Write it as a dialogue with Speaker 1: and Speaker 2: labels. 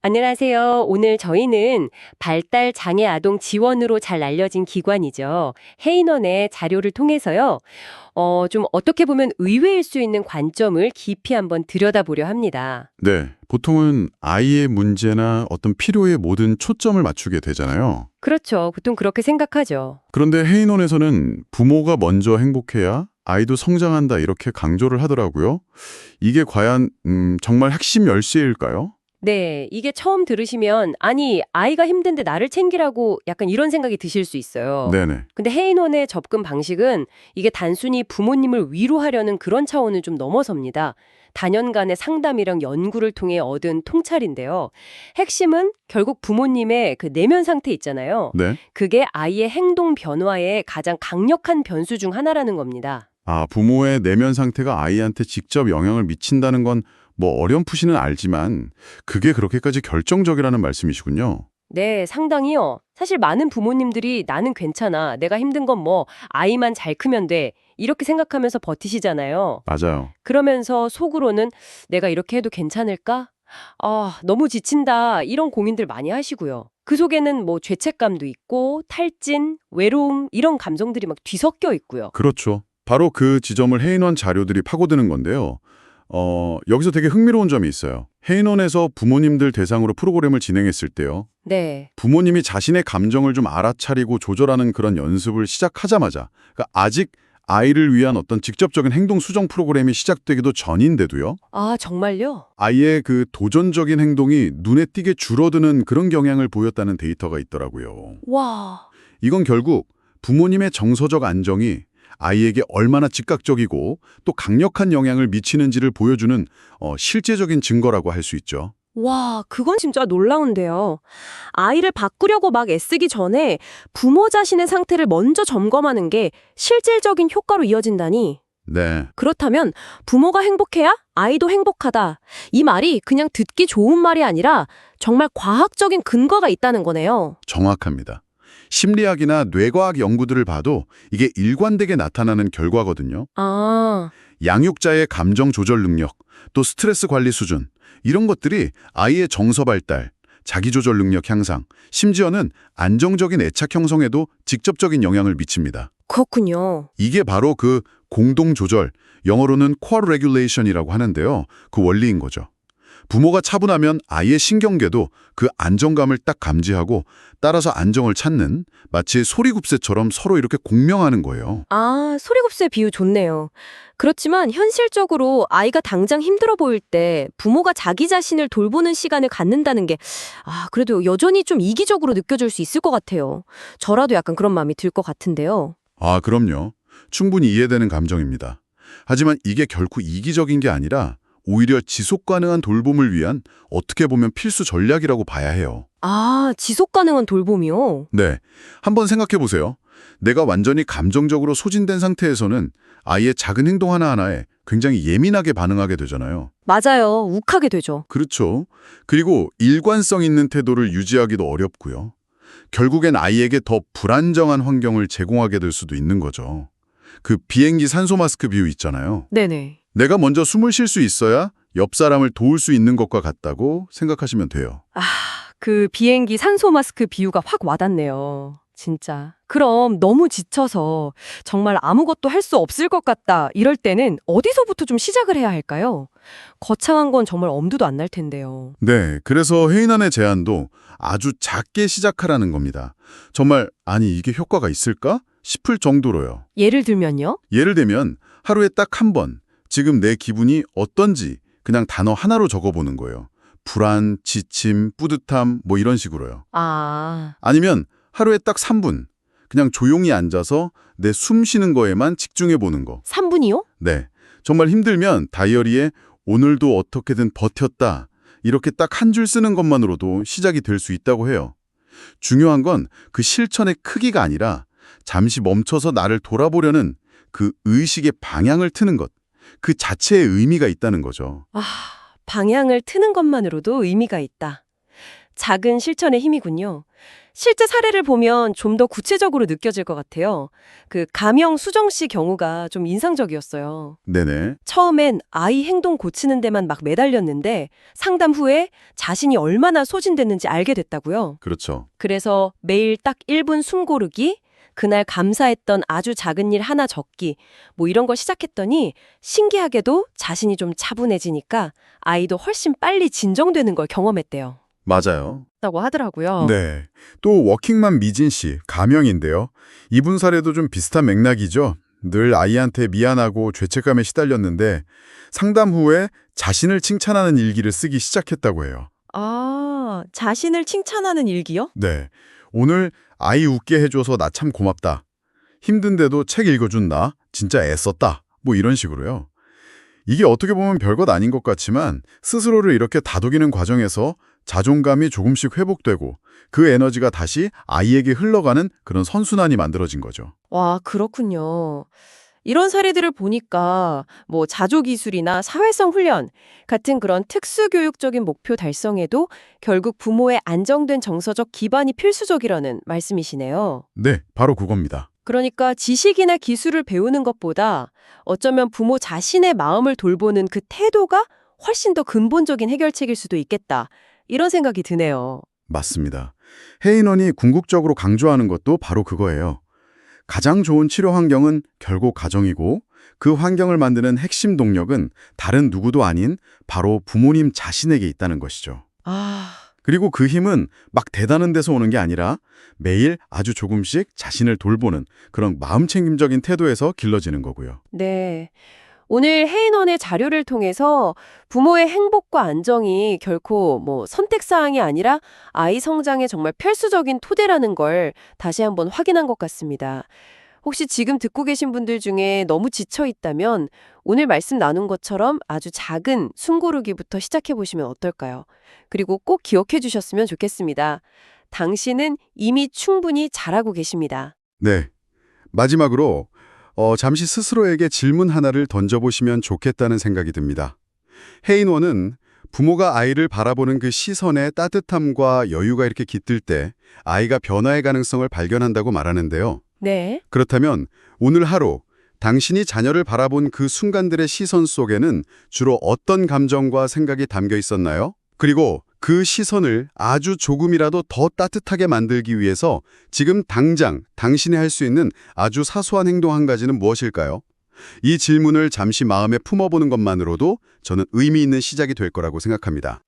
Speaker 1: 안녕하세요. 오늘 저희는 발달 장애 아동 지원으로 잘 알려진 기관이죠. 해인원의 자료를 통해서요. 좀 어떻게 보면 의외일 수 있는 관점을 깊이 한번 들여다보려 합니다.
Speaker 2: 네, 보통은 아이의 문제나 어떤 필요에 모든 초점을 맞추게 되잖아요.
Speaker 1: 그렇죠. 보통 그렇게 생각하죠.
Speaker 2: 그런데 해인원에서는 부모가 먼저 행복해야 아이도 성장한다 이렇게 강조를 하더라고요. 이게 과연 정말 핵심 열쇠일까요?
Speaker 1: 네, 이게 처음 들으시면 아니, 아이가 힘든데 나를 챙기라고 약간 이런 생각이 드실 수 있어요.
Speaker 2: 네네.
Speaker 1: 근데 해인원의 접근 방식은 이게 단순히 부모님을 위로하려는 그런 차원을 좀 넘어섭니다. 다년간의 상담이랑 연구를 통해 얻은 통찰인데요. 핵심은 결국 부모님의 그 내면 상태 있잖아요.
Speaker 2: 네.
Speaker 1: 그게 아이의 행동 변화의 가장 강력한 변수 중 하나라는 겁니다.
Speaker 2: 부모의 내면 상태가 아이한테 직접 영향을 미친다는 건 뭐 어렴풋이는 알지만 그게 그렇게까지 결정적이라는 말씀이시군요.
Speaker 1: 네, 상당히요. 사실 많은 부모님들이 나는 괜찮아. 내가 힘든 건 뭐 아이만 잘 크면 돼. 이렇게 생각하면서 버티시잖아요.
Speaker 2: 맞아요.
Speaker 1: 그러면서 속으로는 내가 이렇게 해도 괜찮을까? 아, 너무 지친다. 이런 고민들 많이 하시고요. 그 속에는 뭐 죄책감도 있고 탈진, 외로움 이런 감정들이 막 뒤섞여 있고요.
Speaker 2: 그렇죠. 바로 그 지점을 해인원 자료들이 파고드는 건데요. 여기서 되게 흥미로운 점이 있어요. 해인원에서 부모님들 대상으로 프로그램을 진행했을 때요.
Speaker 1: 네.
Speaker 2: 부모님이 자신의 감정을 좀 알아차리고 조절하는 그런 연습을 시작하자마자, 그러니까 아직 아이를 위한 어떤 직접적인 행동 수정 프로그램이 시작되기도 전인데도요.
Speaker 1: 아, 정말요?
Speaker 2: 아이의 그 도전적인 행동이 눈에 띄게 줄어드는 그런 경향을 보였다는 데이터가 있더라고요.
Speaker 1: 와.
Speaker 2: 이건 결국 부모님의 정서적 안정이 아이에게 얼마나 즉각적이고 또 강력한 영향을 미치는지를 보여주는 실제적인 증거라고 할 수 있죠.
Speaker 3: 와, 그건 진짜 놀라운데요. 아이를 바꾸려고 막 애쓰기 전에 부모 자신의 상태를 먼저 점검하는 게 실질적인 효과로 이어진다니.
Speaker 2: 네,
Speaker 3: 그렇다면 부모가 행복해야 아이도 행복하다. 이 말이 그냥 듣기 좋은 말이 아니라 정말 과학적인 근거가 있다는 거네요.
Speaker 2: 정확합니다. 심리학이나 뇌과학 연구들을 봐도 이게 일관되게 나타나는 결과거든요.
Speaker 3: 아,
Speaker 2: 양육자의 감정 조절 능력, 또 스트레스 관리 수준, 이런 것들이 아이의 정서 발달, 자기 조절 능력 향상, 심지어는 안정적인 애착 형성에도 직접적인 영향을 미칩니다.
Speaker 3: 그렇군요.
Speaker 2: 이게 바로 그 공동 조절, 영어로는 co-regulation이라고 하는데요. 그 원리인 거죠. 부모가 차분하면 아이의 신경계도 그 안정감을 딱 감지하고 따라서 안정을 찾는 마치 소리굽새처럼 서로 이렇게 공명하는 거예요.
Speaker 3: 아, 소리곱새 비유 좋네요. 그렇지만 현실적으로 아이가 당장 힘들어 보일 때 부모가 자기 자신을 돌보는 시간을 갖는다는 게, 그래도 여전히 좀 이기적으로 느껴질 수 있을 것 같아요. 저라도 약간 그런 마음이 들 것 같은데요.
Speaker 2: 그럼요. 충분히 이해되는 감정입니다. 하지만 이게 결코 이기적인 게 아니라 오히려 지속 가능한 돌봄을 위한 어떻게 보면 필수 전략이라고 봐야 해요.
Speaker 3: 아, 지속 가능한 돌봄이요?
Speaker 2: 네. 한번 생각해 보세요. 내가 완전히 감정적으로 소진된 상태에서는 아이의 작은 행동 하나하나에 굉장히 예민하게 반응하게 되잖아요.
Speaker 3: 맞아요. 욱하게 되죠.
Speaker 2: 그렇죠. 그리고 일관성 있는 태도를 유지하기도 어렵고요. 결국엔 아이에게 더 불안정한 환경을 제공하게 될 수도 있는 거죠. 그 비행기 산소 마스크 비유 있잖아요.
Speaker 3: 네네.
Speaker 2: 내가 먼저 숨을 쉴 수 있어야 옆 사람을 도울 수 있는 것과 같다고 생각하시면 돼요.
Speaker 3: 그 비행기 산소 마스크 비유가 확 와닿네요. 진짜. 그럼 너무 지쳐서 정말 아무것도 할 수 없을 것 같다. 이럴 때는 어디서부터 좀 시작을 해야 할까요? 거창한 건 정말 엄두도 안 날 텐데요.
Speaker 2: 네, 그래서 해인안의 제안도 아주 작게 시작하라는 겁니다. 정말 아니 이게 효과가 있을까 싶을 정도로요.
Speaker 3: 예를 들면요?
Speaker 2: 예를 들면 하루에 딱 한 번 지금 내 기분이 어떤지 그냥 단어 하나로 적어보는 거예요. 불안, 지침, 뿌듯함 뭐 이런 식으로요.
Speaker 3: 아,
Speaker 2: 아니면 하루에 딱 3분 그냥 조용히 앉아서 내 숨 쉬는 거에만 집중해 보는 거.
Speaker 3: 3분이요?
Speaker 2: 네, 정말 힘들면 다이어리에 오늘도 어떻게든 버텼다 이렇게 딱 한 줄 쓰는 것만으로도 시작이 될 수 있다고 해요. 중요한 건 그 실천의 크기가 아니라 잠시 멈춰서 나를 돌아보려는 그 의식의 방향을 트는 것, 그 자체의 의미가 있다는 거죠.
Speaker 3: 방향을 트는 것만으로도 의미가 있다.
Speaker 1: 작은 실천의 힘이군요. 실제 사례를 보면 좀 더 구체적으로 느껴질 것 같아요. 그 가명 수정 씨 경우가 좀 인상적이었어요.
Speaker 2: 네네.
Speaker 1: 처음엔 아이 행동 고치는 데만 막 매달렸는데 상담 후에 자신이 얼마나 소진됐는지 알게 됐다고요.
Speaker 2: 그렇죠.
Speaker 1: 그래서 매일 딱 1분 숨 고르기, 그날 감사했던 아주 작은 일 하나 적기, 뭐 이런 걸 시작했더니 신기하게도 자신이 좀 차분해지니까 아이도 훨씬 빨리 진정되는 걸 경험했대요.
Speaker 2: 맞아요.
Speaker 1: 라고 하더라고요.
Speaker 2: 네. 또 워킹맘 미진 씨, 가명인데요. 이분 사례도 좀 비슷한 맥락이죠. 늘 아이한테 미안하고 죄책감에 시달렸는데 상담 후에 자신을 칭찬하는 일기를 쓰기 시작했다고 해요.
Speaker 1: 아, 자신을 칭찬하는 일기요?
Speaker 2: 네. 오늘 아이 웃게 해줘서 나 참 고맙다. 힘든데도 책 읽어준 나 진짜 애썼다. 뭐 이런 식으로요. 이게 어떻게 보면 별것 아닌 것 같지만 스스로를 이렇게 다독이는 과정에서 자존감이 조금씩 회복되고 그 에너지가 다시 아이에게 흘러가는 그런 선순환이 만들어진 거죠.
Speaker 1: 와, 그렇군요. 이런 사례들을 보니까 뭐 자조기술이나 사회성 훈련 같은 그런 특수교육적인 목표 달성에도 결국 부모의 안정된 정서적 기반이 필수적이라는 말씀이시네요.
Speaker 2: 네, 바로 그겁니다.
Speaker 1: 그러니까 지식이나 기술을 배우는 것보다 어쩌면 부모 자신의 마음을 돌보는 그 태도가 훨씬 더 근본적인 해결책일 수도 있겠다. 이런 생각이 드네요.
Speaker 2: 맞습니다. 해인원이 궁극적으로 강조하는 것도 바로 그거예요. 가장 좋은 치료 환경은 결국 가정이고 그 환경을 만드는 핵심 동력은 다른 누구도 아닌 바로 부모님 자신에게 있다는 것이죠.
Speaker 1: 아,
Speaker 2: 그리고 그 힘은 막 대단한 데서 오는 게 아니라 매일 아주 조금씩 자신을 돌보는 그런 마음챙김적인 태도에서 길러지는 거고요.
Speaker 1: 네. 오늘 해인원의 자료를 통해서 부모의 행복과 안정이 결코 뭐 선택사항이 아니라 아이 성장에 정말 필수적인 토대라는 걸 다시 한번 확인한 것 같습니다. 혹시 지금 듣고 계신 분들 중에 너무 지쳐 있다면 오늘 말씀 나눈 것처럼 아주 작은 숨 고르기부터 시작해 보시면 어떨까요? 그리고 꼭 기억해 주셨으면 좋겠습니다. 당신은 이미 충분히 잘하고 계십니다.
Speaker 2: 네. 마지막으로 잠시 스스로에게 질문 하나를 던져보시면 좋겠다는 생각이 듭니다. 해인원은 부모가 아이를 바라보는 그 시선의 따뜻함과 여유가 이렇게 깃들 때 아이가 변화의 가능성을 발견한다고 말하는데요.
Speaker 1: 네.
Speaker 2: 그렇다면 오늘 하루 당신이 자녀를 바라본 그 순간들의 시선 속에는 주로 어떤 감정과 생각이 담겨 있었나요? 그리고 그 시선을 아주 조금이라도 더 따뜻하게 만들기 위해서 지금 당장 당신이 할 수 있는 아주 사소한 행동 한 가지는 무엇일까요? 이 질문을 잠시 마음에 품어보는 것만으로도 저는 의미 있는 시작이 될 거라고 생각합니다.